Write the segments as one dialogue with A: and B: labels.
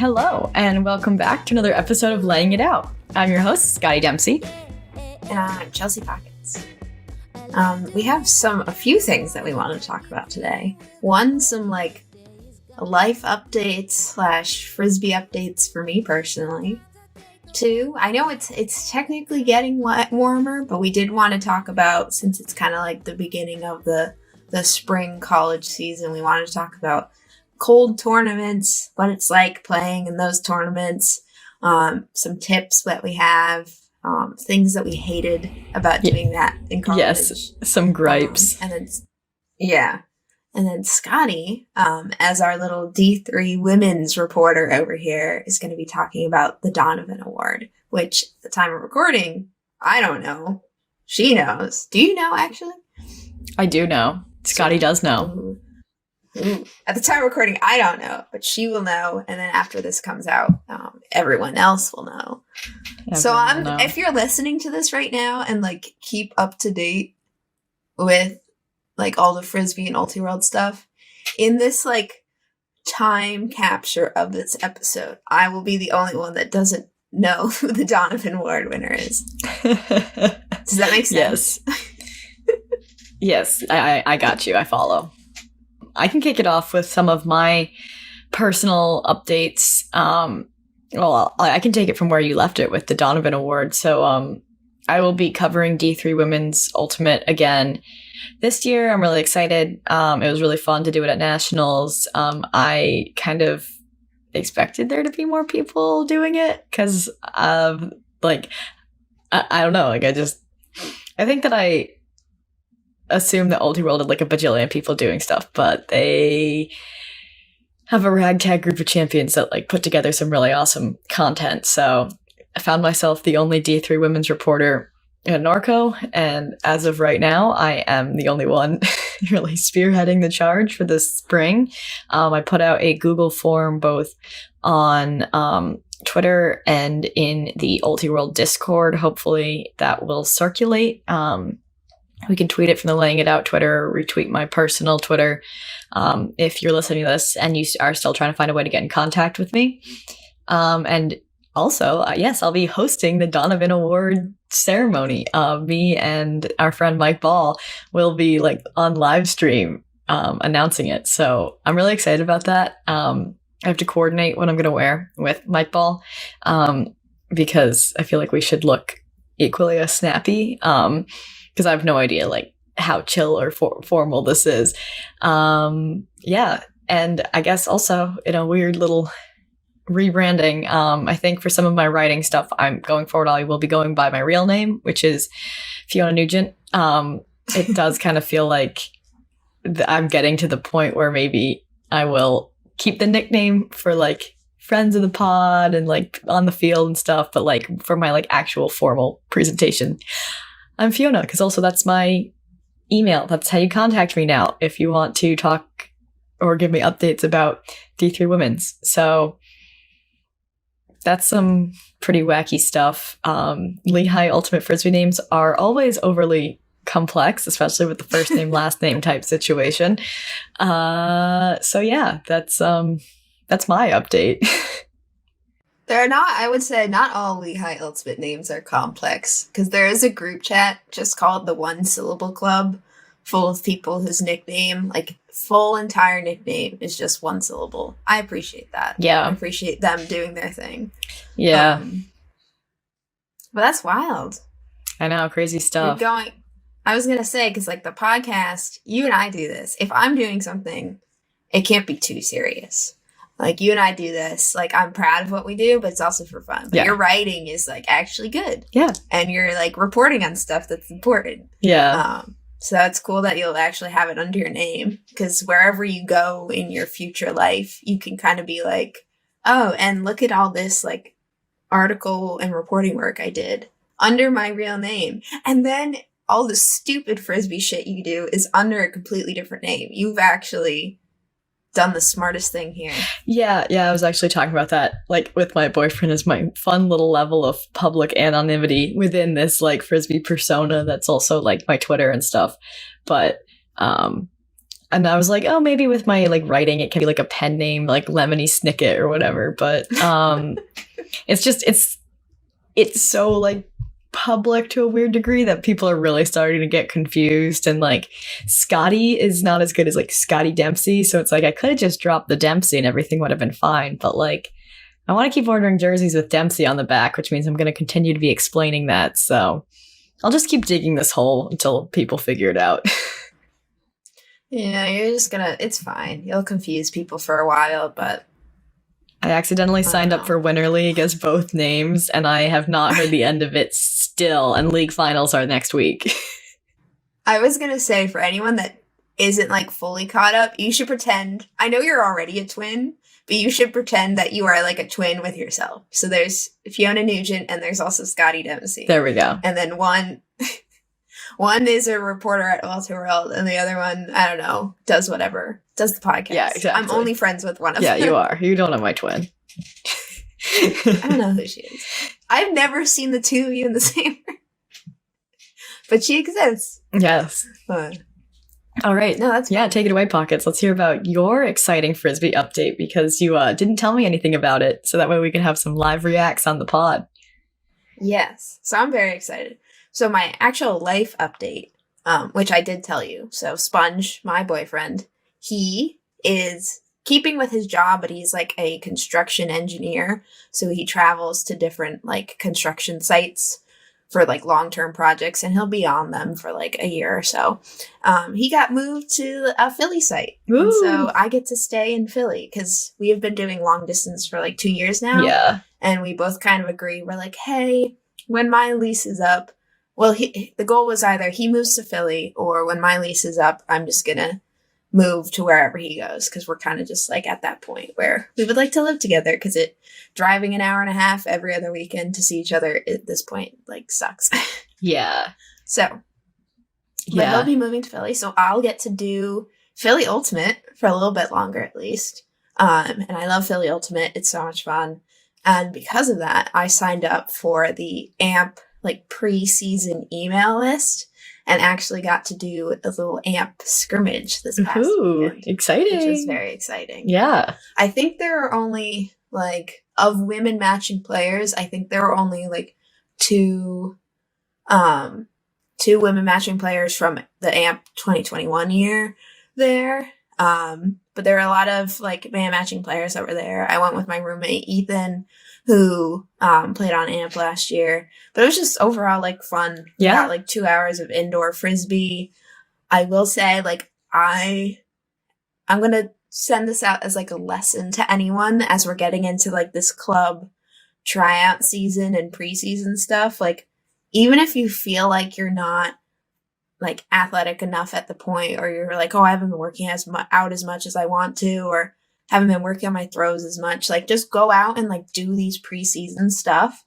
A: Hello, and welcome back to another episode of Laying It Out. I'm your host, Scotti Dempsey.
B: And I'm Chelsea Pockets. We have a few things that we want to talk about today. One, some life updates / Frisbee updates for me personally. Two, I know it's technically getting warmer, but we did want to talk about, since it's kind of like the beginning of the spring college season, we wanted to talk about cold tournaments, what it's like playing in those tournaments, some tips that we have, things that we hated about doing that in college.
A: Yes, some gripes.
B: And then Scotti, as our little D3 women's reporter over here, is going to be talking about the Donovan Award, which at the time of recording, I don't know. She knows. Do you know, actually?
A: I do know. Scotti does know.
B: Ooh. At the time of recording, I don't know, but she will know, and then after this comes out, everyone else will know. If you're listening to this right now and keep up to date with all the Frisbee and Ultiworld stuff, in this time capture of this episode, I will be the only one that doesn't know who the Donovan Award winner is. Does that make sense?
A: Yes, I got you. I follow. I can kick it off with some of my personal updates. I can take it from where you left it with the Donovan Award. So I will be covering D3 Women's Ultimate again this year. I'm really excited. It was really fun to do it at Nationals. I kind of expected there to be more people doing it because I don't know. I think that I assume that Ultiworld had a bajillion people doing stuff, but they have a ragtag group of champions that put together some really awesome content. So I found myself the only D3 women's reporter at Norco, and as of right now, I am the only one really spearheading the charge for this spring. I put out a Google form both on Twitter and in the Ultiworld Discord. Hopefully that will circulate. We can tweet it from the Laying It Out Twitter, or retweet my personal Twitter if you're listening to this and you are still trying to find a way to get in contact with me. And also, yes, I'll be hosting the Donovan Award ceremony. Me and our friend Mike Ball will be on live stream announcing it. So I'm really excited about that. I have to coordinate what I'm going to wear with Mike Ball because I feel like we should look equally as snappy. Because I have no idea how chill or formal this is. Yeah, and I guess also in a weird little rebranding, I think for some of my writing stuff, I'm going forward, I will be going by my real name, which is Fiona Nugent. It does kind of feel like I'm getting to the point where maybe I will keep the nickname for friends of the pod and on the field and stuff, but for my actual formal presentation, I'm Fiona, because also that's my email. That's how you contact me now if you want to talk or give me updates about D3 Women's. So that's some pretty wacky stuff. Lehigh Ultimate Frisbee names are always overly complex, especially with the first name, last name type situation. So yeah, that's my update.
B: I would say not all Lehigh Ultimate names are complex, because there is a group chat just called the One Syllable Club, full of people whose nickname, full entire nickname, is just one syllable. I appreciate that.
A: Yeah.
B: I appreciate them doing their thing.
A: Yeah.
B: But that's wild.
A: I know, crazy stuff.
B: I was going to say, because the podcast, you and I do this. If I'm doing something, it can't be too serious. You and I do this. I'm proud of what we do, but it's also for fun. But your writing is actually good.
A: Yeah.
B: And you're reporting on stuff that's important.
A: Yeah.
B: So it's cool that you'll actually have it under your name, because wherever you go in your future life, you can kind of be oh, and look at all this article and reporting work I did under my real name. And then all the stupid Frisbee shit you do is under a completely different name. You've actually done the smartest thing here.
A: Yeah, I was actually talking about that, with my boyfriend, as my fun little level of public anonymity within this, Frisbee persona that's also, my Twitter and stuff. But And I was like, oh, maybe with my like writing, it can be like a pen name, like Lemony Snicket or whatever. But it's so like public to a weird degree that people are really starting to get confused. And like Scotti is not as good as like Scotty Dempsey. So it's like I could have just dropped the Dempsey and everything would have been fine. But like I want to keep ordering jerseys with Dempsey on the back, which means I'm going to continue to be explaining that. So I'll just keep digging this hole until people figure it out.
B: Yeah, you're just gonna, it's fine. You'll confuse people for a while, but
A: I accidentally signed up for Winter League as both names, and I have not heard the end of it still, and league finals are next week.
B: I was gonna say, for anyone that isn't like fully caught up, you should pretend, I know you're already a twin, but you should pretend that you are like a twin with yourself. So there's Fiona Nugent, and there's also Scotty Dempsey.
A: There we go.
B: And then one is a reporter at Walter World, and the other one, I don't know, does whatever. Does the podcast.
A: Yeah, exactly.
B: I'm only friends with one of them.
A: Yeah, you are. You don't know my twin.
B: I don't know who she is. I've never seen the two of you in the same room. But she exists.
A: Yes. All right.
B: No, that's
A: yeah, take it away, Pockets. Let's hear about your exciting Frisbee update, because you didn't tell me anything about it, so that way we can have some live reacts on the pod.
B: Yes. So I'm very excited. So my actual life update, which I did tell you. So Sponge, my boyfriend, he is keeping with his job, but he's like a construction engineer. So he travels to different like construction sites for like long-term projects, and he'll be on them for like a year or so. He got moved to a Philly site. And so I get to stay in Philly because we have been doing long distance for like 2 years now.
A: Yeah.
B: And we both kind of agree. We're like, hey, when my lease is up, well, the goal was either he moves to Philly, or when my lease is up, I'm just going to move to wherever he goes, because we're kind of just like at that point where we would like to live together, because driving an hour and a half every other weekend to see each other at this point like sucks.
A: Yeah.
B: So but he'll be moving to Philly, so I'll get to do Philly Ultimate for a little bit longer at least. And I love Philly Ultimate. It's so much fun. And because of that, I signed up for the AMP like pre-season email list, and actually got to do a little AMP scrimmage this past weekend.
A: Exciting.
B: Which was very exciting.
A: Yeah.
B: I think there are only like, of women matching players, I think there were only like two women matching players from the AMP 2021 year there. But there were a lot of like man matching players that were there. I went with my roommate Ethan, who played on AMP last year. But it was just overall like fun.
A: Yeah.
B: We got like 2 hours of indoor Frisbee. I will say, like, I'm gonna send this out as like a lesson to anyone as we're getting into like this club tryout season and preseason stuff. Like, even if you feel like you're not like athletic enough at the point, or you're like, oh, I haven't been working out as much as I want to, or haven't been working on my throws as much, like, just go out and like do these preseason stuff,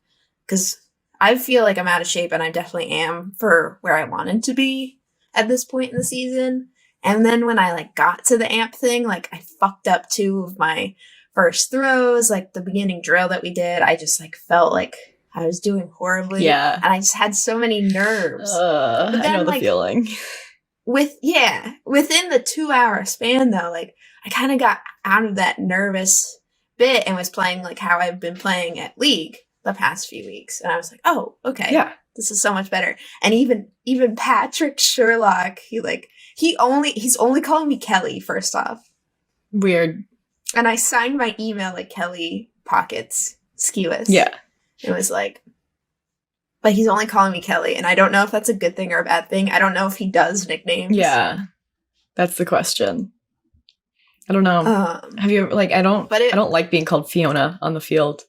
B: because I feel like I'm out of shape, and I definitely am for where I wanted to be at this point in the season. And then when I like got to the AMP thing, like I fucked up 2 of my first throws, like the beginning drill that we did. I just like felt like I was doing horribly.
A: Yeah.
B: And I just had so many nerves. But then,
A: I know the
B: like,
A: feeling.
B: Within the 2 hour span though, like I kind of got out of that nervous bit and was playing like how I've been playing at League the past few weeks. And I was like, oh, okay.
A: Yeah.
B: This is so much better. And even Patrick Sherlock, he's only calling me Kelly, first off.
A: Weird.
B: And I signed my email like Kelly Pockets Skewis.
A: Yeah.
B: It was like, but he's only calling me Kelly, and I don't know if that's a good thing or a bad thing. I don't know if he does nicknames.
A: Yeah. That's the question. I don't know. Have you like I don't like being called Fiona on the field.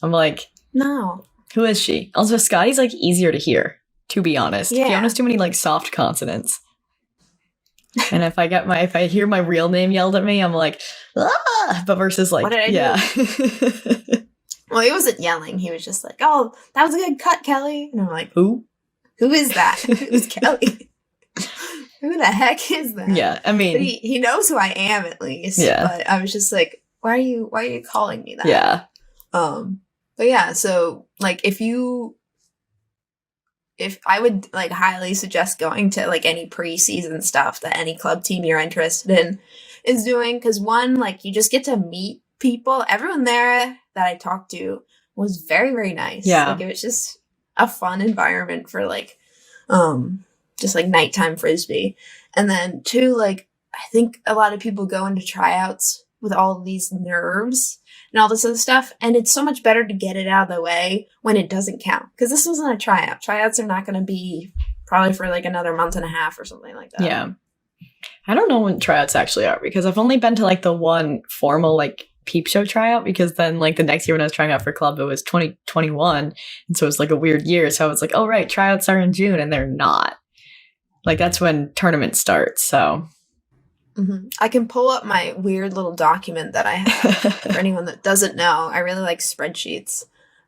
A: I'm like,
B: no.
A: Who is she? Also, Scotty's like easier to hear, to be honest.
B: Yeah.
A: Fiona's too many like soft consonants. And if I hear my real name yelled at me, I'm like, ah! But versus like,
B: what did I do? Well, he wasn't yelling. He was just like, oh, that was a good cut, Kelly. And I'm like,
A: who?
B: Who is that? Who's Kelly? Who the heck is that?
A: Yeah, I mean,
B: but he knows who I am at least.
A: Yeah.
B: But I was just like, why are you calling me that?
A: Yeah.
B: But yeah, so like if you if I would like highly suggest going to like any preseason stuff that any club team you're interested in is doing, because one, like you just get to meet people. Everyone there that I talked to was very, very nice.
A: Yeah.
B: Like it was just a fun environment for like just like nighttime frisbee. And then two, like I think a lot of people go into tryouts with all of these nerves and all this other stuff, and it's so much better to get it out of the way when it doesn't count, because this wasn't a tryout. Tryouts are not going to be probably for like another month and a half or something like that.
A: Yeah. I don't know when tryouts actually are, because I've only been to like the one formal like peep show tryout, because then like the next year when I was trying out for club, it was 2021, and so it was like a weird year. So I was like, oh right, tryouts are in June, and they're not. Like that's when tournaments start. So
B: I can pull up my weird little document that I have. For anyone that doesn't know, I really like spreadsheets.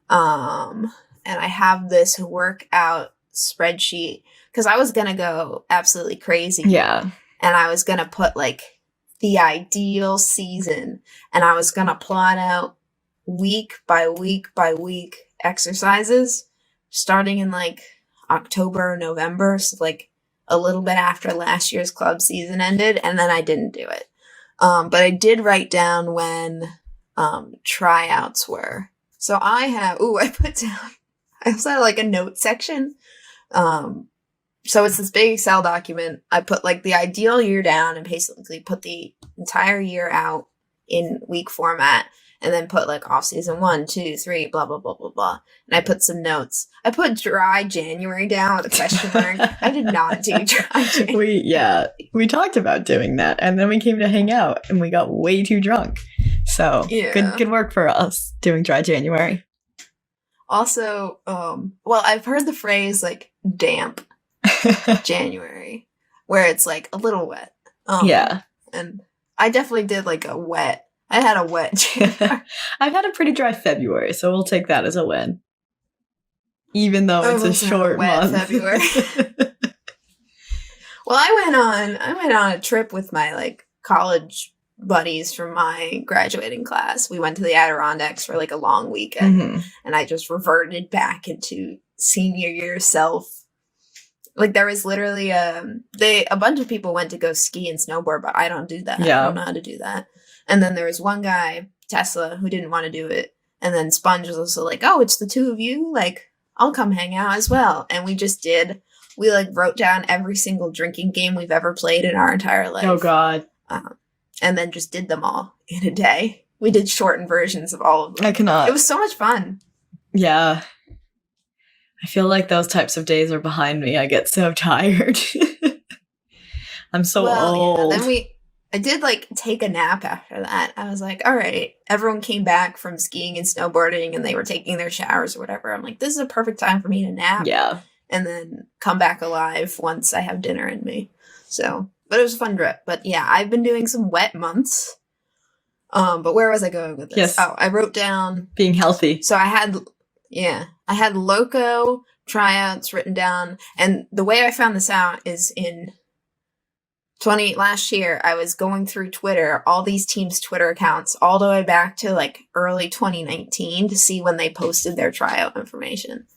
B: And I have this workout spreadsheet because I was going to go absolutely crazy.
A: Yeah.
B: And I was going to put like the ideal season, and I was going to plot out week by week by week exercises starting in like October or November. So like a little bit after last year's club season ended, and then I didn't do it. But I did write down when tryouts were. So I put down, I also had like a note section. So it's this big Excel document. I put like the ideal year down and basically put the entire year out in week format, and then put like off season 1, 2, 3, blah, blah, blah, blah, blah. And I put some notes. I put dry January down with a question mark. I did not do dry January.
A: We talked about doing that, and then we came to hang out and we got way too drunk. So good work for us doing dry January.
B: Also, I've heard the phrase like damp January, where it's like a little wet. And I definitely did like a wet. I had a wet January.
A: I've had a pretty dry February, so we'll take that as a win. Even though it's a short month.
B: February. Well, I went on a trip with my like college buddies from my graduating class. We went to the Adirondacks for like a long weekend, and I just reverted back into senior year self. Like there was literally a bunch of people went to go ski and snowboard, but I don't do that.
A: Yeah.
B: I don't know how to do that. And then there was one guy, Tesla, who didn't want to do it. And then Sponge was also like, oh, it's the two of you? Like, I'll come hang out as well. And we just did. We like wrote down every single drinking game we've ever played in our entire life.
A: Oh, God.
B: And then just did them all in a day. We did shortened versions of all of them.
A: I cannot.
B: It was so much fun.
A: Yeah. I feel like those types of days are behind me. I get so tired. I'm so old.
B: Yeah. Then I did like take a nap after that. I was like, all right, everyone came back from skiing and snowboarding and they were taking their showers or whatever. I'm like, this is a perfect time for me to nap.
A: Yeah.
B: And then come back alive once I have dinner in me. So, but it was a fun trip. But yeah, I've been doing some wet months. But where was I going with this?
A: Yes.
B: Oh, I wrote down
A: being healthy.
B: So I had Loco tryouts written down. And the way I found this out is in last year, I was going through Twitter, all these teams' Twitter accounts, all the way back to like early 2019 to see when they posted their tryout information.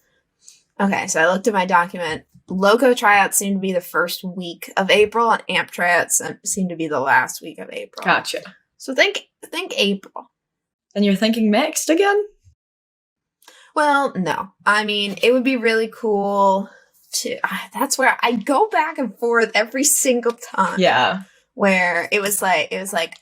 B: Okay, so I looked at my document. Loco tryouts seem to be the first week of April, and AMP tryouts seem to be the last week of April.
A: Gotcha.
B: So think April.
A: And you're thinking mixed again?
B: Well, no. I mean, it would be really cool to. That's where I go back and forth every single time.
A: Yeah.
B: Where it was like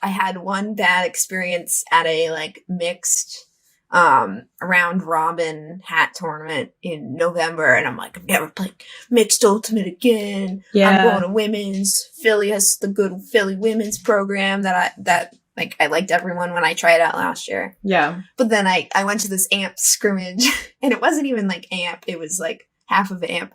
B: I had one bad experience at a like mixed round robin hat tournament in November, and I'm like, I'm never playing mixed ultimate again.
A: Yeah.
B: I'm going to women's. Philly has the good Philly women's program that I liked everyone when I tried out last year.
A: Yeah.
B: But then I went to this AMP scrimmage, and it wasn't even like AMP. It was like half of AMP.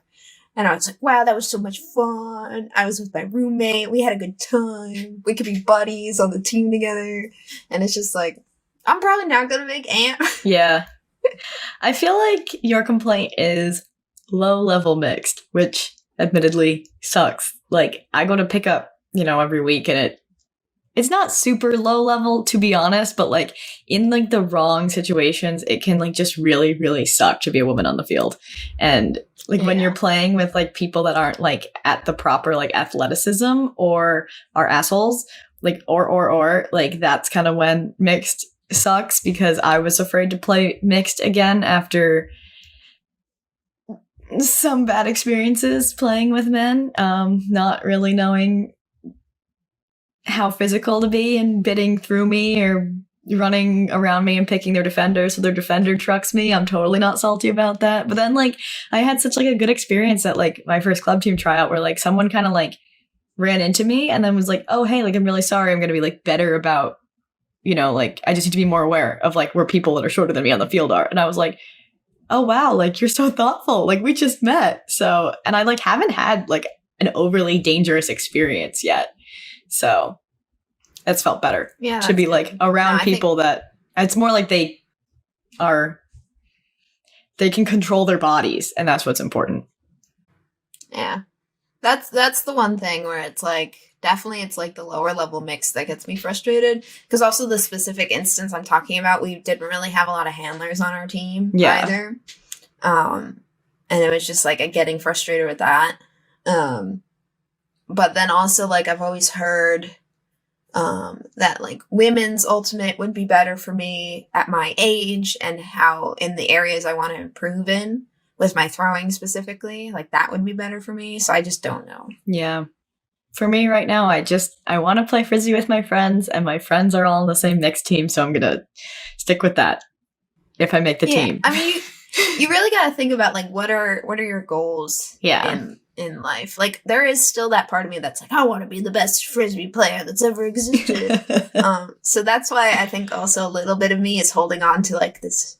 B: And I was like, wow, that was so much fun. I was with my roommate. We had a good time. We could be buddies on the team together. And it's just like, I'm probably not going to make AMP.
A: Yeah. I feel like your complaint is low-level mixed, which admittedly sucks. Like, I go to pick up, every week, and it's not super low level, to be honest, but like in like the wrong situations, it can like just really, really suck to be a woman on the field. And like when you're playing with like people that aren't like at the proper like athleticism or are assholes, like or like that's kind of when mixed sucks, because I was afraid to play mixed again after some bad experiences playing with men, not really knowing how physical to be and bidding through me or running around me and picking their defender so their defender trucks me. I'm totally not salty about that. But then like I had such like a good experience at like my first club team tryout where like someone kind of like ran into me and then was like, oh hey, like I'm really sorry, I'm going to be like better about, you know, like I just need to be more aware of like where people that are shorter than me on the field are. And I was like, oh wow, like you're so thoughtful, like we just met. So, and I like haven't had like an overly dangerous experience yet. So that's felt better.
B: Yeah.
A: To be like around people that it's more like they can control their bodies, and that's what's important.
B: Yeah. That's the one thing where it's like, definitely it's like the lower level mix that gets me frustrated. Because also the specific instance I'm talking about, we didn't really have a lot of handlers on our team either. And it was just like getting frustrated with that. But then also like I've always heard that like women's ultimate would be better for me at my age and how in the areas I want to improve in with my throwing specifically, like that would be better for me. So I just don't know.
A: Yeah. For me right now, I want to play Frisbee with my friends, and my friends are all on the same mixed team. So I'm going to stick with that if I make the team.
B: I mean, you really got to think about like, what are your goals in life? Like there is still that part of me that's like, I want to be the best Frisbee player that's ever existed. So that's why I think also a little bit of me is holding on to like this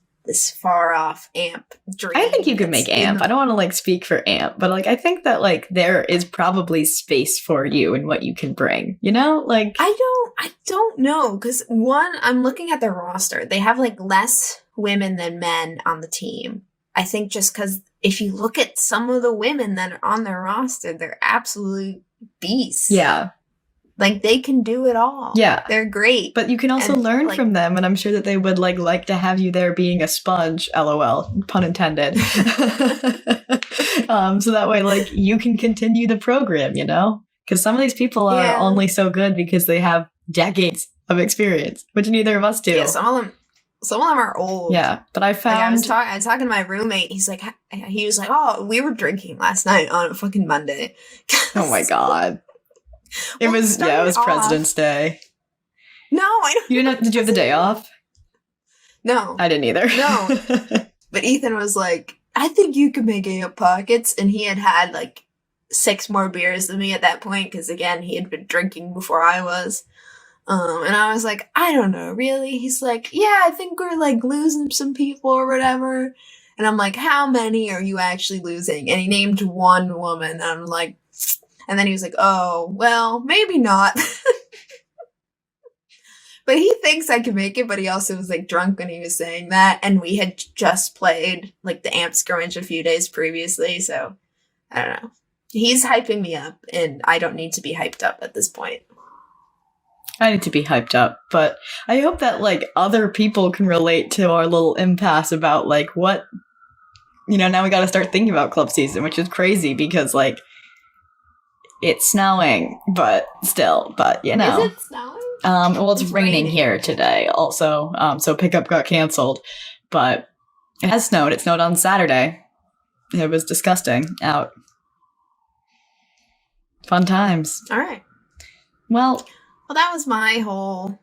B: far off amp dream.
A: I think you could make amp. I don't want to like speak for amp, but like I think that like there is probably space for you and what you can bring, you know? Like
B: I don't know, because one, I'm looking at their roster. They have like less women than men on the team. I think just because if you look at some of the women that are on their roster, they're absolute beasts.
A: Yeah.
B: Like they can do it all.
A: Yeah.
B: They're great.
A: But you can also learn
B: like,
A: from them, and I'm sure that they would like to have you there being a sponge, LOL, pun intended. So that way like you can continue the program, you know? Because some of these people are only so good because they have decades of experience, which neither of us do.
B: Yeah, some of them are old.
A: Yeah, but I found...
B: Like I was talking to my roommate. He was like, oh, we were drinking last night on a fucking Monday.
A: Oh my God. It was President's Day.
B: No, I don't.
A: Did you have the day off?
B: No.
A: I didn't either.
B: No. But Ethan was like, I think you could make amp pockets. And he had like 6 more beers than me at that point. Because again, he had been drinking before I was. And I was like, I don't know, really? He's like, yeah, I think we're like losing some people or whatever. And I'm like, how many are you actually losing? And he named one woman. And I'm like, and then he was like, oh, well, maybe not. But he thinks I can make it, but he also was like drunk when he was saying that. And we had just played like the amp scrimmage a few days previously. So I don't know. He's hyping me up, and I don't need to be hyped up at this point.
A: I need to be hyped up, but I hope that like other people can relate to our little impasse about like what, you know, now we got to start thinking about club season, which is crazy because like it's snowing, but you know.
B: Is it snowing?
A: Well, it's raining here today also. So pickup got canceled, but it has snowed. It snowed on Saturday. It was disgusting out. Fun times.
B: All right.
A: Well,
B: that was my whole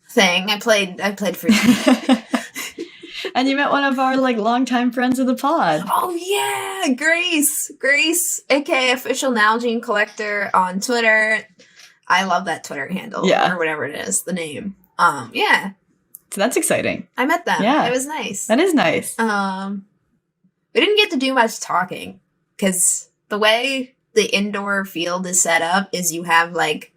B: thing. I played Frisbee.
A: And you met one of our like longtime friends of the pod.
B: Oh yeah, Grace, aka Official Nalgene Collector on Twitter. I love that Twitter handle or whatever it is, the name. Yeah.
A: So that's exciting.
B: I met them.
A: Yeah,
B: it was nice.
A: That is nice.
B: We didn't get to do much talking because the way the indoor field is set up is you have like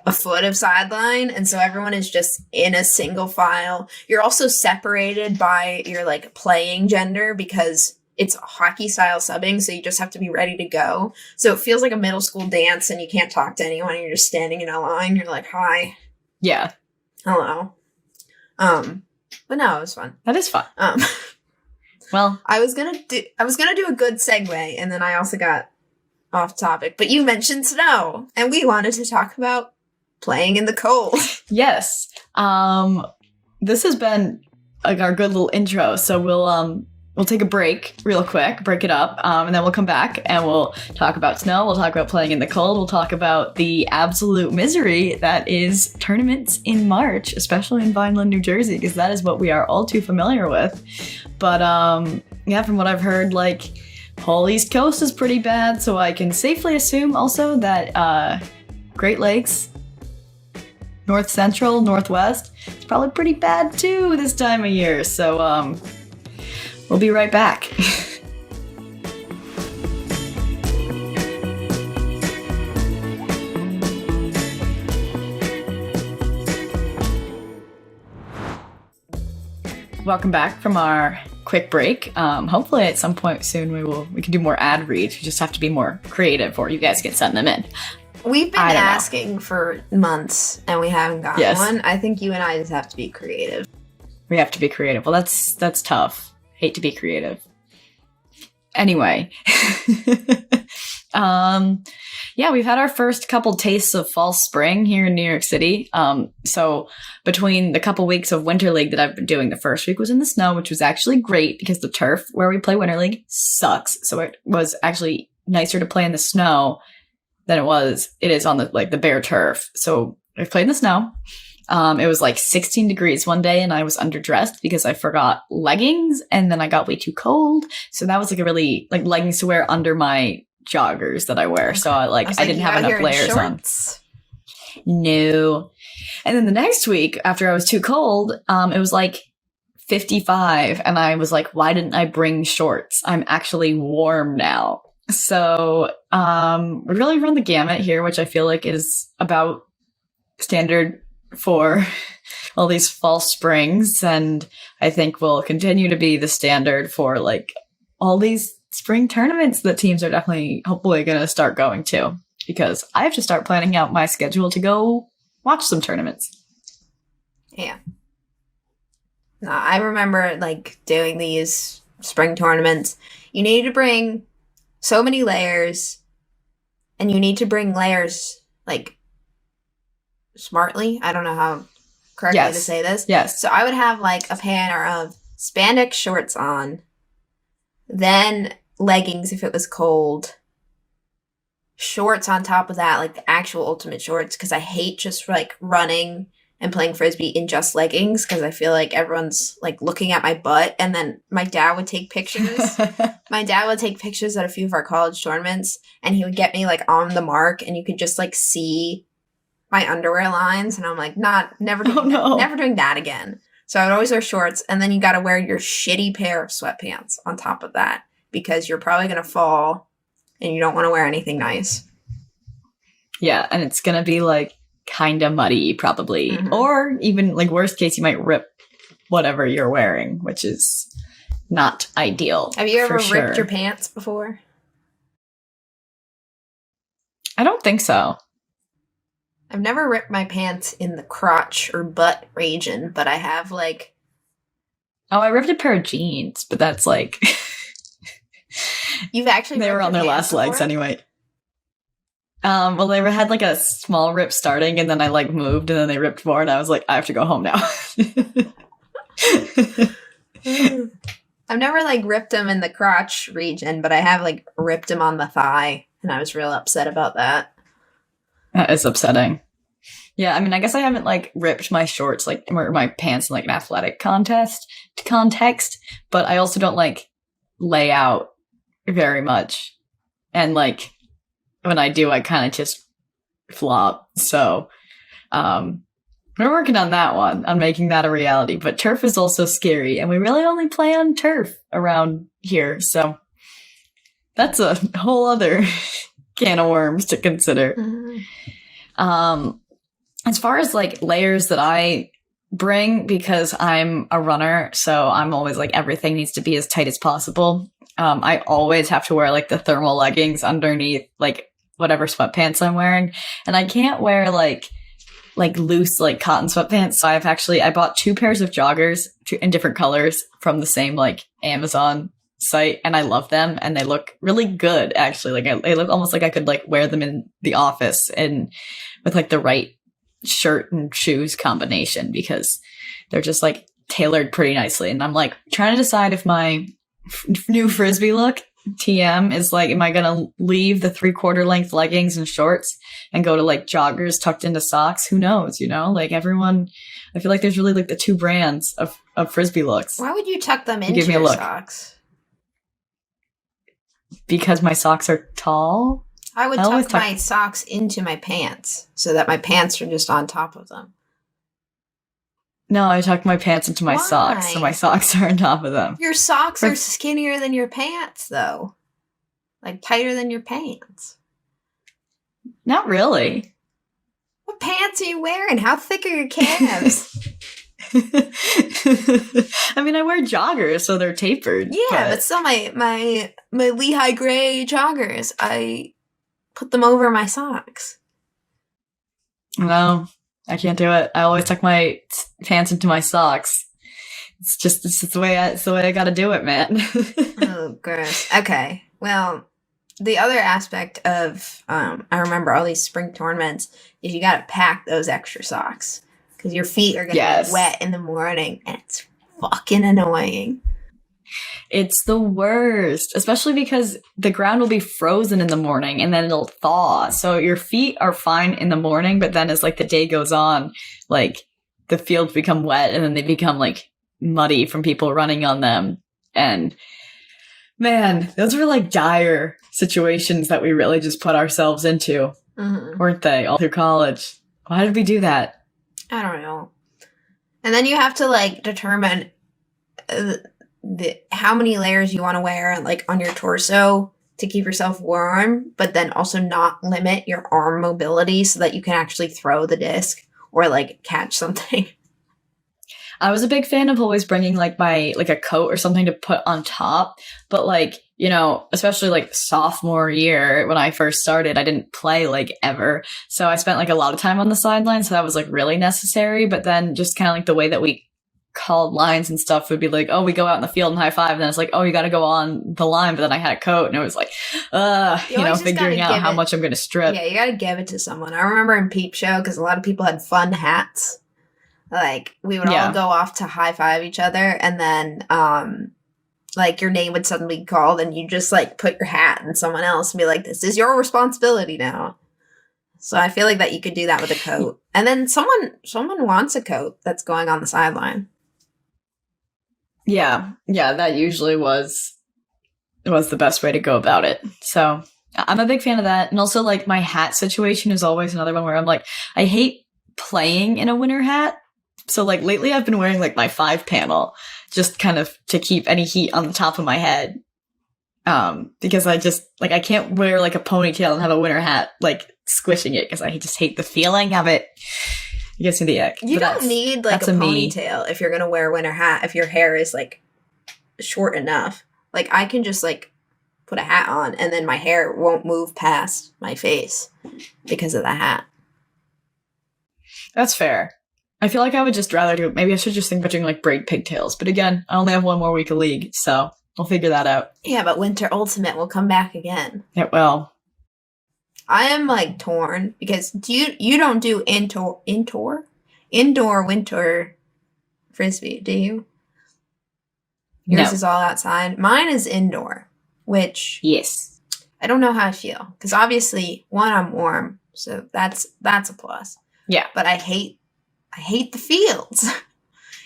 B: a foot of sideline, and so everyone is just in a single file. You're also separated by your like playing gender because it's hockey style subbing, so you just have to be ready to go. So it feels like a middle school dance, and you can't talk to anyone. You're just standing in a line. You're like, hi.
A: Yeah.
B: Hello. But no, it was fun.
A: That is fun. Well,
B: I was gonna do a good segue, and then I also got off topic. But you mentioned snow, and we wanted to talk about playing in the cold.
A: Yes. This has been like our good little intro. So we'll take a break real quick, break it up, and then we'll come back and we'll talk about snow. We'll talk about playing in the cold. We'll talk about the absolute misery that is tournaments in March, especially in Vineland, New Jersey, because that is what we are all too familiar with. But yeah, from what I've heard, like, whole East Coast is pretty bad, so I can safely assume also that Great Lakes, North Central, Northwest, it's probably pretty bad too this time of year. So we'll be right back. Welcome back from our quick break. Hopefully at some point soon we can do more ad reads. We just have to be more creative, or you guys can send them in.
B: We've been asking for months and we haven't gotten one. I think you and I just have to be creative.
A: We have to be creative. Well, that's tough. Hate to be creative. Anyway. Yeah, we've had our first couple tastes of fall spring here in New York City. So between the couple weeks of Winter League that I've been doing, the first week was in the snow, which was actually great because the turf where we play Winter League sucks. So it was actually nicer to play in the snow than it is on the bare turf. So I played in the snow. It was like 16 degrees one day and I was underdressed because I forgot leggings and then I got way too cold. So that was like a really leggings to wear under my joggers that I wear. Okay. So I didn't have enough layers on. No. And then the next week after I was too cold, it was like 55 and I was like, why didn't I bring shorts? I'm actually warm now. So we really run the gamut here, which I feel like is about standard for all these fall springs, and I think will continue to be the standard for like all these spring tournaments that teams are definitely hopefully going to start going to, because I have to start planning out my schedule to go watch some tournaments.
B: Yeah. No, I remember doing these spring tournaments. You need to bring so many layers, and you need to bring layers smartly. I don't know how correctly to say this.
A: Yes.
B: So I would have a pair of spandex shorts on, then leggings if it was cold, shorts on top of that, the actual ultimate shorts, because I hate just running and playing Frisbee in just leggings, because I feel like everyone's looking at my butt. And then my dad would take pictures. My dad would take pictures at a few of our college tournaments, and he would get me on the mark, and you could just see my underwear lines. And I'm like, never doing that again. So I would always wear shorts, and then you got to wear your shitty pair of sweatpants on top of that, because you're probably going to fall and you don't want to wear anything nice.
A: Yeah, and it's going to be kind of muddy probably. Mm-hmm. Or even worst case, you might rip whatever you're wearing, which is not ideal.
B: Have you ever ripped your pants before?
A: I don't think so.
B: I've never ripped my pants in the crotch or butt region, but I have Oh,
A: I ripped a pair of jeans, but that's
B: You've actually
A: they were on their last legs anyway. Well, they had a small rip starting, and then I moved, and then they ripped more, and I was like, I have to go home now.
B: I've never ripped them in the crotch region, but I have ripped them on the thigh, and I was real upset about that.
A: That is upsetting. Yeah, I mean, I guess I haven't ripped my shorts or my pants in an athletic context, but I also don't lay out very much, and when I do, I kind of just flop. So we're working on that one, on making that a reality. But turf is also scary, and we really only play on turf around here. So that's a whole other can of worms to consider. Mm-hmm. As far as layers that I bring, because I'm a runner, so I'm always everything needs to be as tight as possible. I always have to wear like the thermal leggings underneath like whatever sweatpants I'm wearing. And I can't wear like loose like cotton sweatpants. So I bought 2 pairs of joggers in different colors from the same like Amazon site, and I love them, and they look really good actually. Like they look almost like I could like wear them in the office and with like the right shirt and shoes combination, because they're just like tailored pretty nicely. And I'm like trying to decide if my new Frisbee look TM is like, am I gonna leave the 3/4 length leggings and shorts and go to like joggers tucked into socks? Who knows, you know? Like everyone, I feel like there's really like the 2 brands of Frisbee looks.
B: Why would you tuck them into your socks?
A: Because my socks are tall.
B: I would tuck my socks into my pants so that my pants are just on top of them.
A: No, I tuck my pants into my socks, so my socks are on top of them.
B: Your socks are skinnier than your pants, though. Like, tighter than your pants.
A: Not really.
B: What pants are you wearing? How thick are your calves?
A: I mean, I wear joggers, so they're tapered.
B: Yeah, but still, my Lehigh gray joggers, I put them over my socks.
A: No. I can't do it. I always tuck my pants into my socks. It's just the way I got to do it, man.
B: Oh, gross. Okay. Well, the other aspect of I remember all these spring tournaments is you got to pack those extra socks because your feet are going to be wet in the morning, and it's fucking annoying.
A: It's the worst, especially because the ground will be frozen in the morning and then it'll thaw. So your feet are fine in the morning, but then as like the day goes on, like the fields become wet and then they become like muddy from people running on them. And man, those were like dire situations that we really just put ourselves into, weren't they? All through college. Why did we do that?
B: I don't know. And then you have to like determine how many layers you want to wear like on your torso to keep yourself warm, but then also not limit your arm mobility so that you can actually throw the disc or like catch something.
A: I was a big fan of always bringing like my like a coat or something to put on top, but like, you know, especially like sophomore year when I first started, I didn't play like ever. So I spent like a lot of time on the sidelines, so that was like really necessary. But then just kind of like the way that we called lines and stuff would be like, oh, we go out in the field and high five, and then it's like, oh, you got to go on the line. But then I had a coat, and it was like, figuring out how much I'm going to strip.
B: Yeah, you got to give it to someone. I remember in Peep Show, because a lot of people had fun hats. Like we would all go off to high five each other, and then like your name would suddenly be called, and you just like put your hat in someone else and be like, this is your responsibility now. So I feel like that you could do that with a coat, and then someone wants a coat that's going on the sideline. Yeah,
A: that usually was the best way to go about it. So I'm a big fan of that. And also like my hat situation is always another one where I'm like, I hate playing in a winter hat. So like lately I've been wearing like my 5-panel just kind of to keep any heat on the top of my head. Because I just like, I can't wear like a ponytail and have a winter hat like squishing it because I just hate the feeling of it. It gets me the ick.
B: You don't need like a ponytail if you're going to wear a winter hat if your hair is like short enough. Like I can just like put a hat on and then my hair won't move past my face because of the hat.
A: That's fair. I feel like I would just rather do it. Maybe I should just think about doing like braid pigtails. But again, I only have 1 more week of league, so I'll figure that out.
B: Yeah, but Winter Ultimate will come back again.
A: It will.
B: I am like torn because you don't do indoor winter Frisbee, do you? Yours is all outside. Mine is indoor, which
A: yes,
B: I don't know how I feel because obviously I'm warm, so that's a plus.
A: Yeah,
B: but I hate the fields.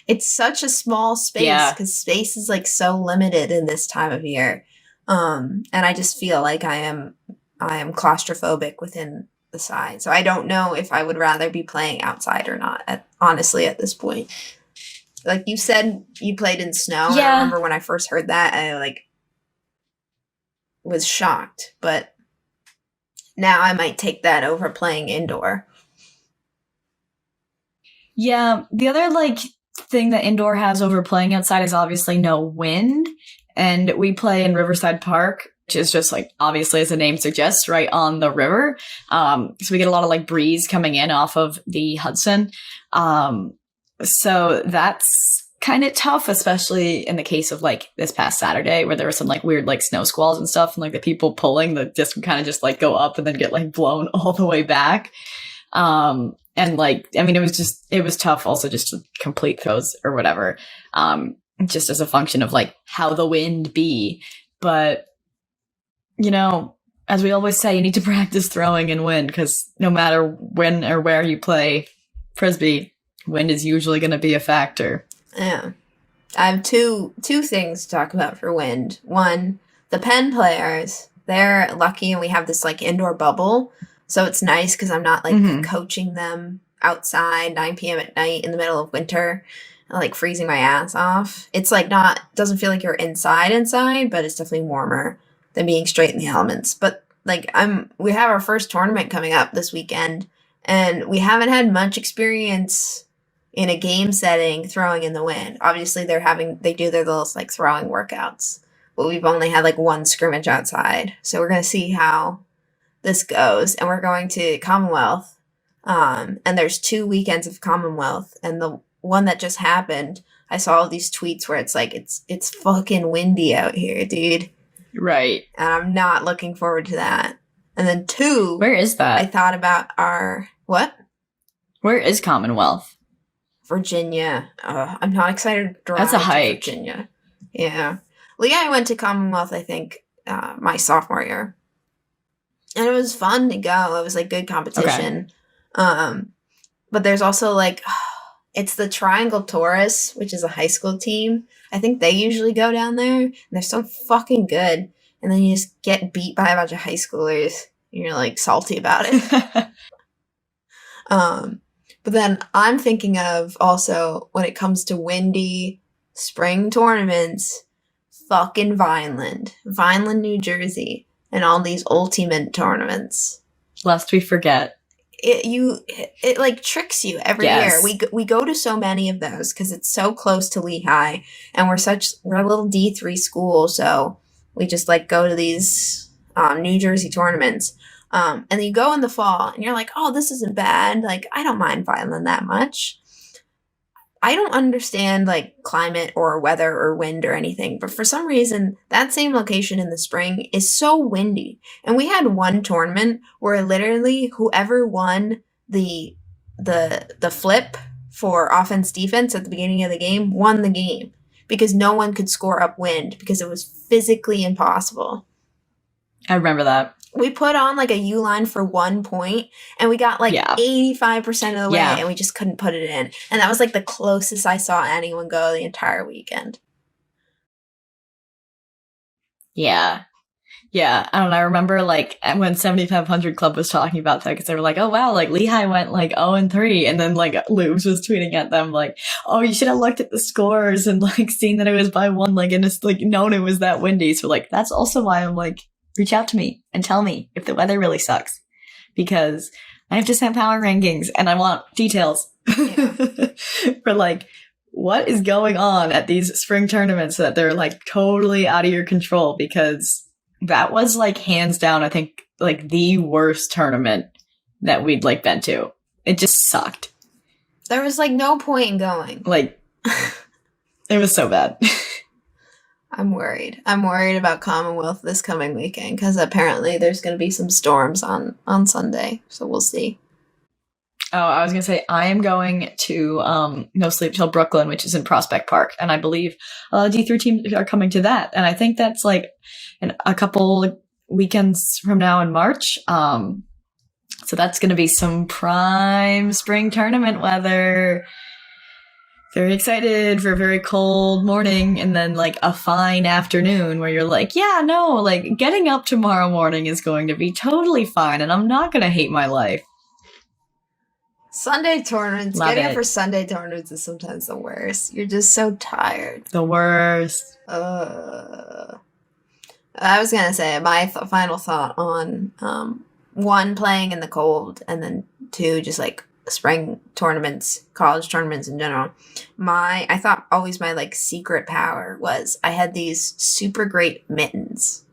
B: It's such a small space because space is like so limited in this time of year, and I just feel like I am claustrophobic within the side. So I don't know if I would rather be playing outside or not, honestly, at this point. Like you said, you played in snow. Yeah. I remember when I first heard that, I like was shocked. But now I might take that over playing indoor.
A: Yeah. The other like thing that indoor has over playing outside is obviously no wind. and we play in Riverside Park, which is just like, obviously, as the name suggests, right on the river. So we get a lot of like breeze coming in off of the Hudson. So that's kind of tough, especially in the case of like this past Saturday where there were some like weird like snow squalls and stuff, and like the people pulling the disc kind of just like go up and then get like blown all the way back. And like, I mean, it was tough also just to complete throws or whatever. Just as a function of like how the wind be. But, you know, as we always say, you need to practice throwing in wind, because no matter when or where you play Frisbee, wind is usually going to be a factor.
B: Yeah. I have two things to talk about for wind. One, the Penn players, they're lucky and we have this like indoor bubble. So it's nice because I'm not like coaching them outside 9 p.m. at night in the middle of winter, like freezing my ass off. It's like doesn't feel like you're inside, but it's definitely warmer than being straight in the elements. But like we have our first tournament coming up this weekend, and we haven't had much experience in a game setting throwing in the wind. Obviously they do their little like throwing workouts, but we've only had like one scrimmage outside. So we're going to see how this goes. And we're going to Commonwealth. And there's 2 weekends of Commonwealth, and the one that just happened, I saw all these tweets where it's like, it's fucking windy out here, dude.
A: Right.
B: And I'm not looking forward to that. And then 2.
A: Where is that?
B: I thought about what?
A: Where is Commonwealth?
B: Virginia. I'm not excited to drive
A: That's a hike.
B: to Virginia. Yeah. Leah and I went to Commonwealth, I think, my sophomore year. And it was fun to go. It was like good competition. Okay. But there's also like, it's the Triangle Taurus, which is a high school team. I think they usually go down there, and they're so fucking good. And then you just get beat by a bunch of high schoolers, and you're like salty about it. But then I'm thinking of also, when it comes to windy spring tournaments, fucking Vineland, New Jersey, and all these ultimate tournaments.
A: Lest we forget.
B: It like tricks you every year. We go to so many of those because it's so close to Lehigh, and we're a little D3 school, so we just like go to these New Jersey tournaments. And then you go in the fall, and you're like, oh, this isn't bad. Like, I don't mind Vineland that much. I don't understand, like, climate or weather or wind or anything. But for some reason, that same location in the spring is so windy. And we had one tournament where literally whoever won the flip for offense-defense at the beginning of the game won the game. Because no one could score upwind because it was physically impossible.
A: I remember that.
B: We put on like a U-line for 1 point, and we got like 85% of the way, and we just couldn't put it in. And that was like the closest I saw anyone go the entire weekend.
A: Yeah. Yeah. I don't know. I remember like when 7500 Club was talking about that, because they were like, oh wow, like Lehigh went like 0-3. And then like Lubes was tweeting at them like, oh, you should have looked at the scores and like seen that it was by 1, like, and it's like known it was that windy. So like, that's also why I'm like, reach out to me and tell me if the weather really sucks, because I have to send power rankings and I want details for like what is going on at these spring tournaments that they're like totally out of your control, because that was like hands down, I think, like the worst tournament that we'd like been to. It just sucked.
B: There was like no point in going.
A: Like it was so bad.
B: I'm worried. I'm worried about Commonwealth this coming weekend, because apparently there's going to be some storms on Sunday. So we'll see.
A: Oh, I was going to say, I am going to No Sleep Till Brooklyn, which is in Prospect Park. And I believe a lot of D3 teams are coming to that. And I think that's like a couple weekends from now in March. So that's going to be some prime spring tournament weather. Very excited for a very cold morning, and then like a fine afternoon where you're like, yeah, no, like getting up tomorrow morning is going to be totally fine, and I'm not going to hate my life.
B: Sunday tournaments, getting up for Sunday tournaments is sometimes the worst. You're just so tired.
A: The worst.
B: I was going to say my final thought on 1, playing in the cold, and then 2, just like spring tournaments, college tournaments in general, I thought always my like secret power was I had these super great mittens.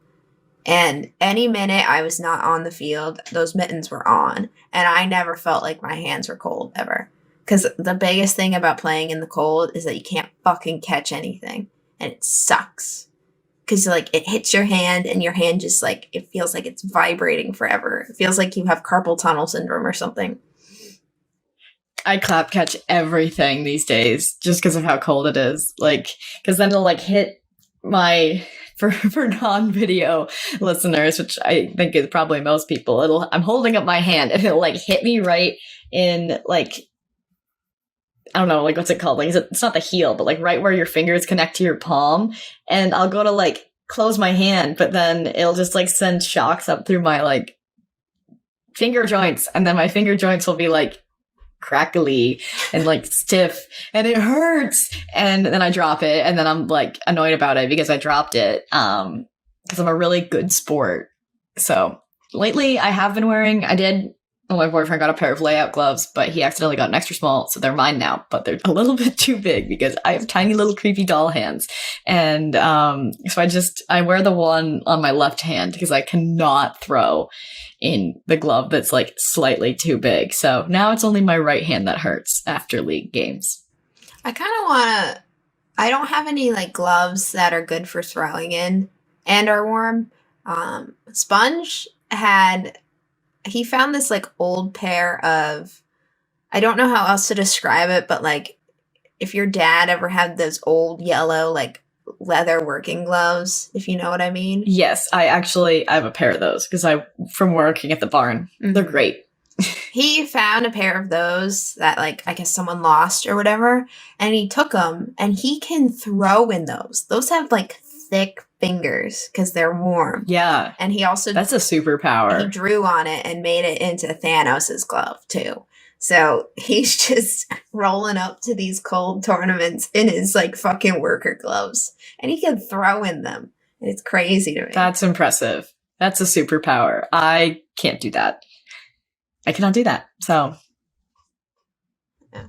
B: And any minute I was not on the field, those mittens were on. And I never felt like my hands were cold ever. Because the biggest thing about playing in the cold is that you can't fucking catch anything. And it sucks. Because like it hits your hand and your hand just like, it feels like it's vibrating forever. It feels like you have carpal tunnel syndrome or something.
A: I clap catch everything these days just because of how cold it is. Like, because then it'll like hit my... For non-video listeners, which I think is probably most people, I'm holding up my hand and it'll like hit me right in like, I don't know, like what's it called? Like it's not the heel, but like right where your fingers connect to your palm. And I'll go to like close my hand, but then it'll just like send shocks up through my like finger joints, and then my finger joints will be like crackly and like stiff and it hurts, and then I drop it and then I'm like annoyed about it because I dropped it because I'm a really good sport. So lately I have been wearing, my boyfriend got a pair of layout gloves, but he accidentally got an extra small, so they're mine now, but they're a little bit too big because I have tiny little creepy doll hands. And so I wear the one on my left hand because I cannot throw in the glove that's like slightly too big. So now it's only my right hand that hurts after league games.
B: I don't have any like gloves that are good for throwing in and are warm. Sponge he found this like old pair of, I don't know how else to describe it, but like if your dad ever had those old yellow like leather working gloves, if you know what I mean.
A: Yes, I have a pair of those because from working at the barn. Mm-hmm. They're great.
B: He found a pair of those that like I guess someone lost or whatever, and he took them and he can throw in those. Those have like thick fingers because they're warm.
A: Yeah.
B: And he also
A: that's a superpower.
B: He drew on it and made it into Thanos's glove too. So he's just rolling up to these cold tournaments in his like fucking worker gloves, and he can throw in them. And it's crazy to me.
A: That's impressive. That's a superpower. I can't do that. I cannot do that. So yeah.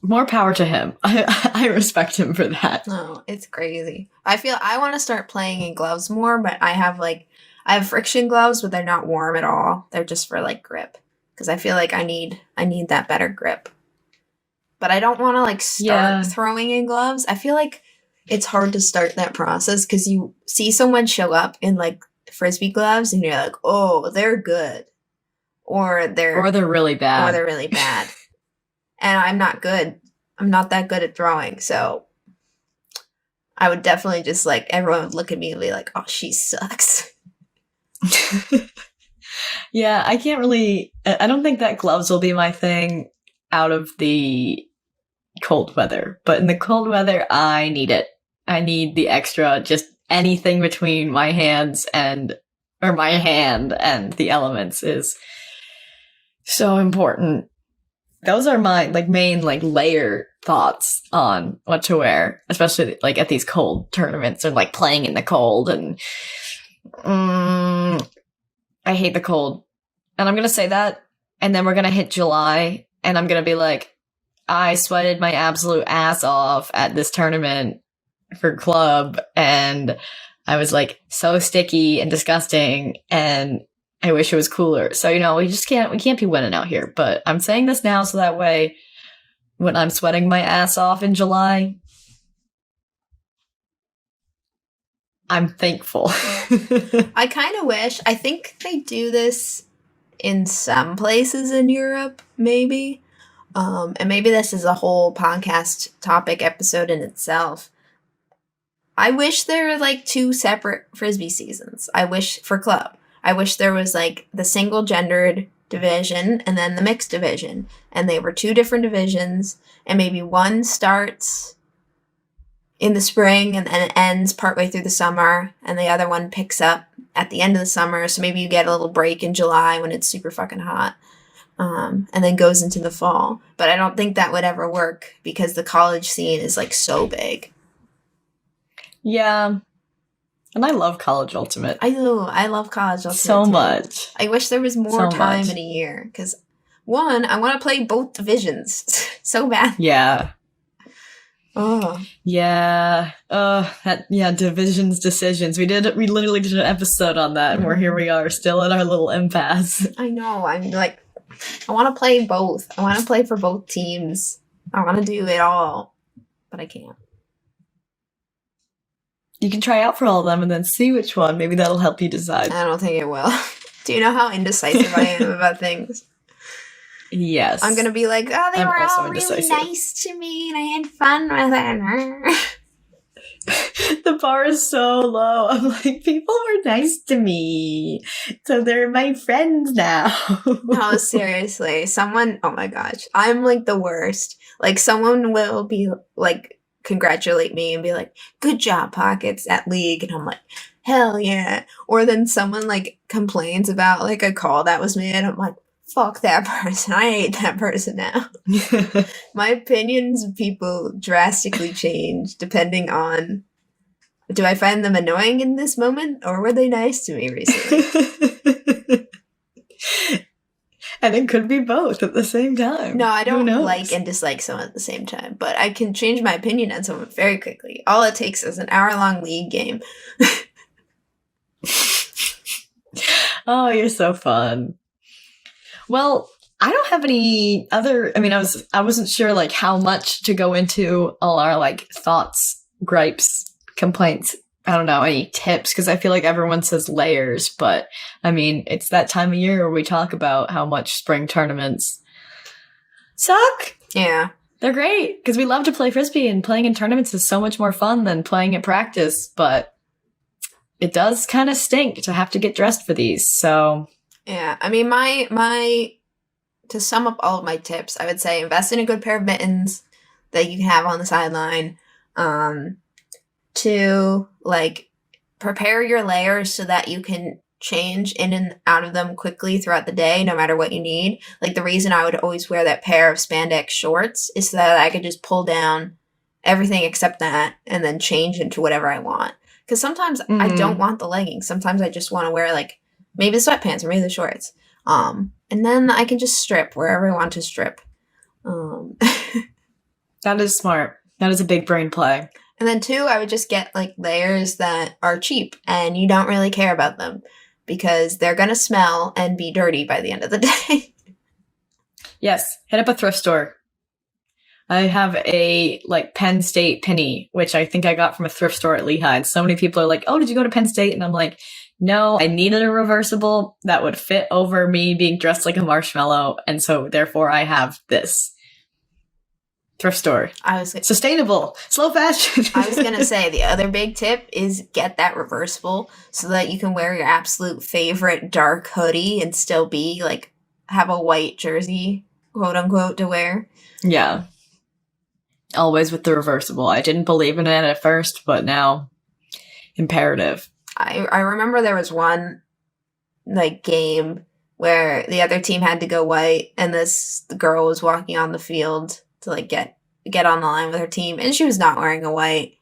A: More power to him. I respect him for that.
B: No, it's crazy. I feel I want to start playing in gloves more, but I have friction gloves, but they're not warm at all. They're just for like grip. Because I feel like I need that better grip. But I don't want to like start throwing in gloves. I feel like it's hard to start that process because you see someone show up in like Frisbee gloves and you're like, oh, they're good. Or they're
A: really bad.
B: Or they're really bad. And I'm not good. I'm not that good at throwing. So I would definitely just like, everyone would look at me and be like, oh, she sucks.
A: Yeah, I don't think that gloves will be my thing out of the cold weather. But in the cold weather, I need it. I need the extra, just anything between my hand and the elements is so important. Those are my like main like layer thoughts on what to wear, especially like at these cold tournaments or like playing in the cold. And I hate the cold. And I'm going to say that. And then we're going to hit July. And I'm going to be like, I sweated my absolute ass off at this tournament for club. And I was like so sticky and disgusting. And I wish it was cooler. So, we can't be winning out here. But I'm saying this now so that way when I'm sweating my ass off in July, I'm thankful.
B: I kind of wish. I think they do this in some places in Europe, maybe. And maybe this is a whole podcast topic episode in itself. I wish there were like two separate Frisbee seasons. I wish for club. I wish there was like the single gendered division and then the mixed division. And they were two different divisions. And maybe one starts in the spring and then it ends partway through the summer. And the other one picks up at the end of the summer. So maybe you get a little break in July when it's super fucking hot. And then goes into the fall. But I don't think that would ever work because the college scene is like so big.
A: Yeah. And I love College Ultimate.
B: I do. I love College Ultimate
A: so
B: too.
A: Much.
B: I wish there was more time in a year because One, I want to play both divisions so bad.
A: Yeah.
B: Oh.
A: Yeah. Divisions, decisions. We literally did an episode on that, and here we are, still in our little impasse.
B: I know. I'm like, I want to play both. I want to play for both teams. I want to do it all, but I can't.
A: You can try out for all of them and then see which one. Maybe that'll help you decide.
B: I don't think it will. Do you know how indecisive I am about things?
A: Yes.
B: I'm going to be like, oh, they were all really nice to me and I had fun with
A: it. The bar is so low. I'm like, people were nice to me, so they're my friends now.
B: No, seriously. Oh my gosh. I'm like the worst. Like, someone will be like, congratulate me and be like, good job, Pockets, at League. And I'm like, hell yeah. Or then someone like complains about like a call that was made. I'm like, fuck that person. I hate that person now. My opinions of people drastically change depending on, do I find them annoying in this moment or were they nice to me recently?
A: And it could be both at the same time.
B: No, I don't like and dislike someone at the same time, but I can change my opinion on someone very quickly. All it takes is an hour-long League game.
A: Oh, you're so fun. Well, I don't have any other, I wasn't sure like how much to go into all our like thoughts, gripes, complaints. I don't know, any tips, because I feel like everyone says layers, but it's that time of year where we talk about how much spring tournaments suck.
B: Yeah.
A: They're great, because we love to play Frisbee, and playing in tournaments is so much more fun than playing at practice, but it does kind of stink to have to get dressed for these, so...
B: Yeah, my to sum up all of my tips, I would say invest in a good pair of mittens that you can have on the sideline. To like prepare your layers so that you can change in and out of them quickly throughout the day, no matter what you need. Like the reason I would always wear that pair of spandex shorts is so that I could just pull down everything except that and then change into whatever I want. Because sometimes I don't want the leggings. Sometimes I just want to wear like maybe the sweatpants or maybe the shorts. And then I can just strip wherever I want to strip.
A: That is smart. That is a big brain play.
B: And then 2, I would just get like layers that are cheap and you don't really care about them because they're going to smell and be dirty by the end of the day.
A: Yes. Hit up a thrift store. I have a like Penn State penny, which I think I got from a thrift store at Lehigh. And so many people are like, oh, did you go to Penn State? And I'm like, no, I needed a reversible that would fit over me being dressed like a marshmallow. And so therefore I have this. Thrift store. Sustainable. Slow fashion.
B: I was going to say, the other big tip is get that reversible so that you can wear your absolute favorite dark hoodie and still be, like, have a white jersey, quote unquote, to wear.
A: Yeah. Always with the reversible. I didn't believe in it at first, but now, imperative.
B: I remember there was one, like, game where the other team had to go white and the girl was walking on the field to like get on the line with her team, and she was not wearing a white.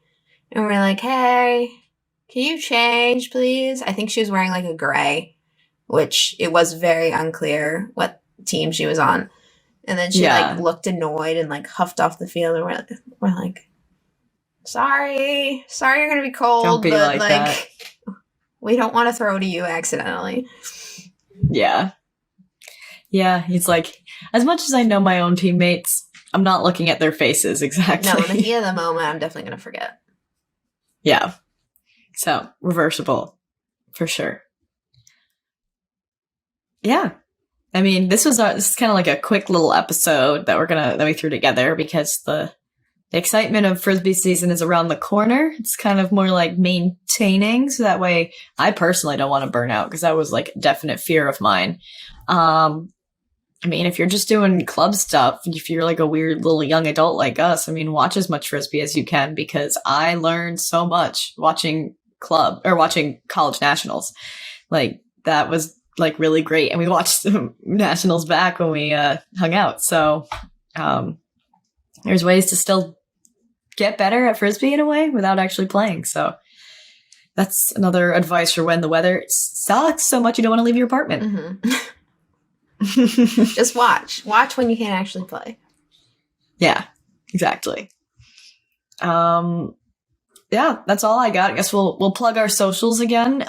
B: And we're like, hey, can you change, please? I think she was wearing like a gray, which it was very unclear what team she was on. And then she like looked annoyed and like huffed off the field, and we're like, sorry, you're gonna be cold,
A: don't be
B: but
A: like that.
B: We don't want to throw to you accidentally.
A: Yeah. Yeah, it's like, as much as I know my own teammates, I'm not looking at their faces exactly.
B: No, in the heat of the moment, I'm definitely going to forget.
A: Yeah. So, reversible. For sure. Yeah. This is kind of like a quick little episode that we threw together because the excitement of Frisbee season is around the corner. It's kind of more like maintaining, so that way I personally don't want to burn out because that was like a definite fear of mine. If you're just doing club stuff, if you're like a weird little young adult like us, watch as much Frisbee as you can because I learned so much watching college nationals. Like that was like really great. And we watched the nationals back when we hung out. So there's ways to still get better at Frisbee in a way without actually playing. So that's another advice for when the weather sucks so much you don't want to leave your apartment.
B: Mm-hmm. Just watch. Watch when you can't actually play.
A: Yeah, exactly. Yeah, that's all I got. I guess we'll plug our socials again.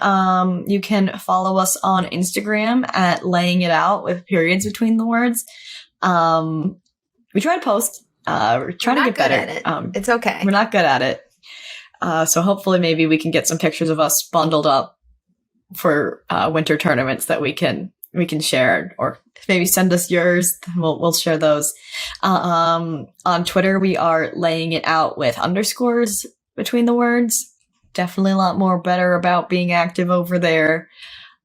A: You can follow us on Instagram at Laying It Out with periods between the words. We try to post. We're trying to get better
B: at it. It's okay.
A: We're not good at it. So hopefully maybe we can get some pictures of us bundled up for winter tournaments that we can share, or maybe send us yours. We'll share those. On Twitter, we are Laying It Out with underscores between the words. Definitely a lot more better about being active over there.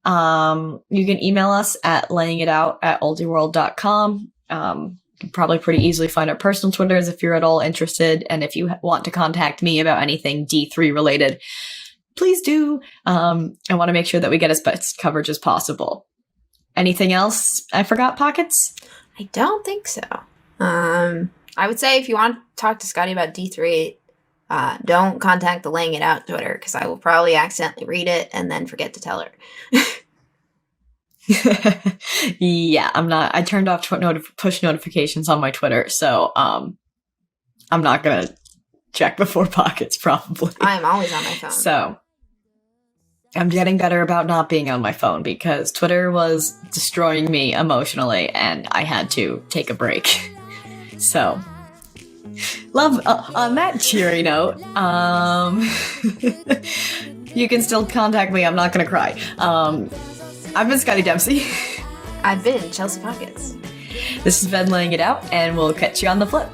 A: You can email us at layingitout@oldieworld.com. You can probably pretty easily find our personal Twitters if you're at all interested. And if you want to contact me about anything D3 related, please do. I want to make sure that we get as best coverage as possible. Anything else I forgot, Pockets?
B: I don't think so. I would say if you want to talk to Scotti about D3, don't contact the Laying It Out Twitter, because I will probably accidentally read it and then forget to tell her.
A: Yeah, I'm not. I turned off push notifications on my Twitter, so I'm not going to check before Pockets, probably.
B: I'm always on my phone.
A: So I'm getting better about not being on my phone, because Twitter was destroying me emotionally and I had to take a break. So, love, on that cheery note, you can still contact me. I'm not going to cry. I've been Scotti Dempsey.
B: I've been Chelsea Pockets.
A: This has been Laying It Out, and we'll catch you on the flip.